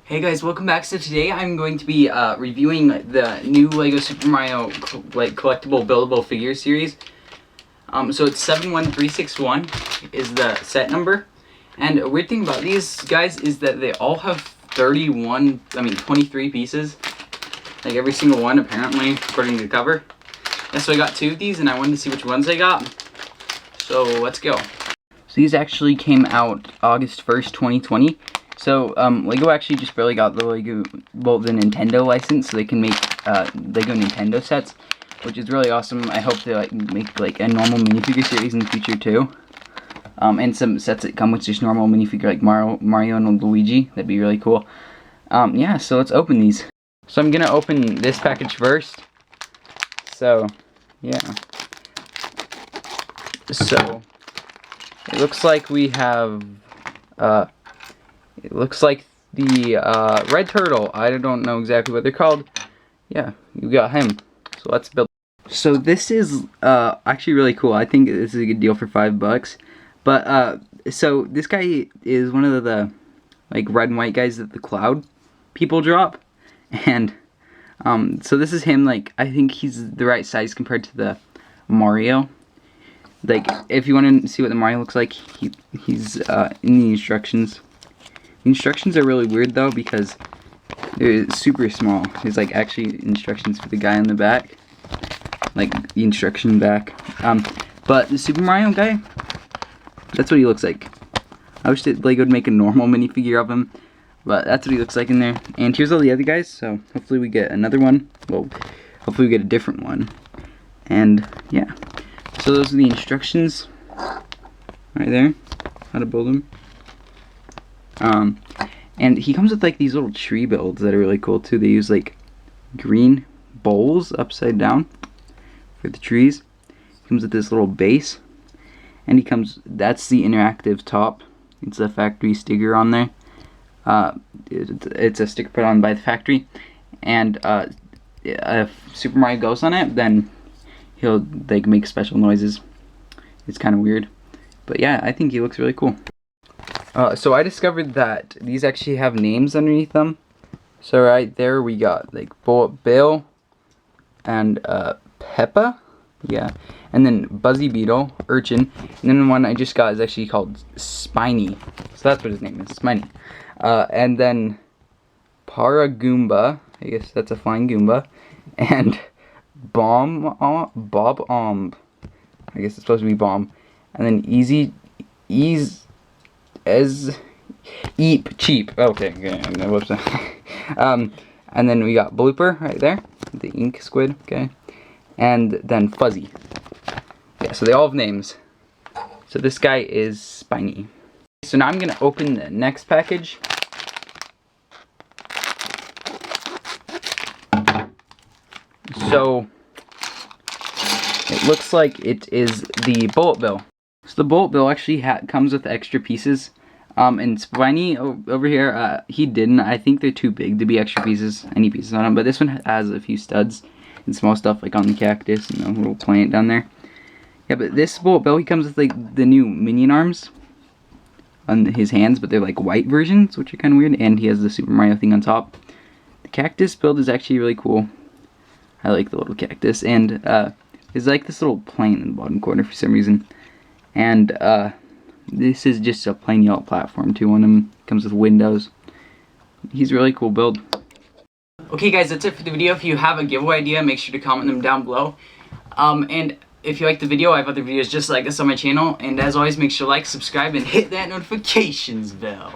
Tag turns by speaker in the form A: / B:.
A: Hey guys, welcome back. So today I'm going to be reviewing the new LEGO Super Mario collectible buildable figure series. So it's 71361 is the set number. And a weird thing about these guys is that they all have 23 pieces. Like every single one apparently, according to the cover. Yeah, so I got two of these and I wanted to see which ones I got. So let's go. So these actually came out August 1st, 2020. So, LEGO actually just barely got the the Nintendo license, so they can make, LEGO Nintendo sets, which is really awesome. I hope they, make, a normal minifigure series in the future, too. And some sets that come with just normal minifigure, like Mario and Luigi. That'd be really cool. Yeah, so let's open these. So I'm gonna open this package first. So, yeah. So, it looks like we have, it looks like the red turtle. I don't know exactly what they're called. Yeah, you got him. So let's build. So this is actually really cool. I think this is a good deal for $5. But so this guy is one of the red and white guys that the Cloud people drop, and so this is him. I think he's the right size compared to the Mario. If you want to see what the Mario looks like, he's in the instructions. The instructions are really weird though because they're super small. There's actually instructions for the guy on the back, the instruction back. But the Super Mario guy, that's what he looks like. I wish that LEGO would make a normal minifigure of him, but that's what he looks like in there. And here's all the other guys. So hopefully we get another one. Well, hopefully we get a different one. And yeah, so those are the instructions right there, how to build them. And he comes with these little tree builds that are really cool too. They use green bowls upside down for the trees. He comes with this little base, and that's the interactive top. It's a factory sticker on there. It's a sticker put on by the factory, and if Super Mario goes on it, then he'll make special noises. It's kind of weird, but yeah, I think he looks really cool. So I discovered that these actually have names underneath them. So right there we got Bullet Bill and Peppa, yeah, and then Buzzy Beetle, Urchin, and then the one I just got is actually called Spiny. So that's what his name is, Spiny. And then Paragoomba, I guess that's a flying Goomba, and Bob Omb, I guess it's supposed to be Bomb, and then Eep Cheap. Okay, whoops. And then we got Blooper right there, the ink squid, okay. And then Fuzzy. Yeah, so they all have names. So this guy is Spiny. So now I'm gonna open the next package. So it looks like it is the Bullet Bill. So the Bullet Bill actually comes with extra pieces. And Spiny over here, he didn't. I think they're too big to be extra pieces, any pieces on them. But this one has a few studs and small stuff on the cactus and the little plant down there. Yeah, but this Bullet Bill, he comes with the new minion arms on his hands, but they're white versions, which are kind of weird. And he has the Super Mario thing on top. The cactus build is actually really cool. I like the little cactus, and there's this little plant in the bottom corner for some reason. And this is just a plain yellow platform too on him. Comes with windows. He's a really cool build. Okay guys, that's it for the video. If you have a giveaway idea, make sure to comment them down below. And if you like the video, I have other videos just like this on my channel. And as always, make sure to like, subscribe, and hit that notifications bell.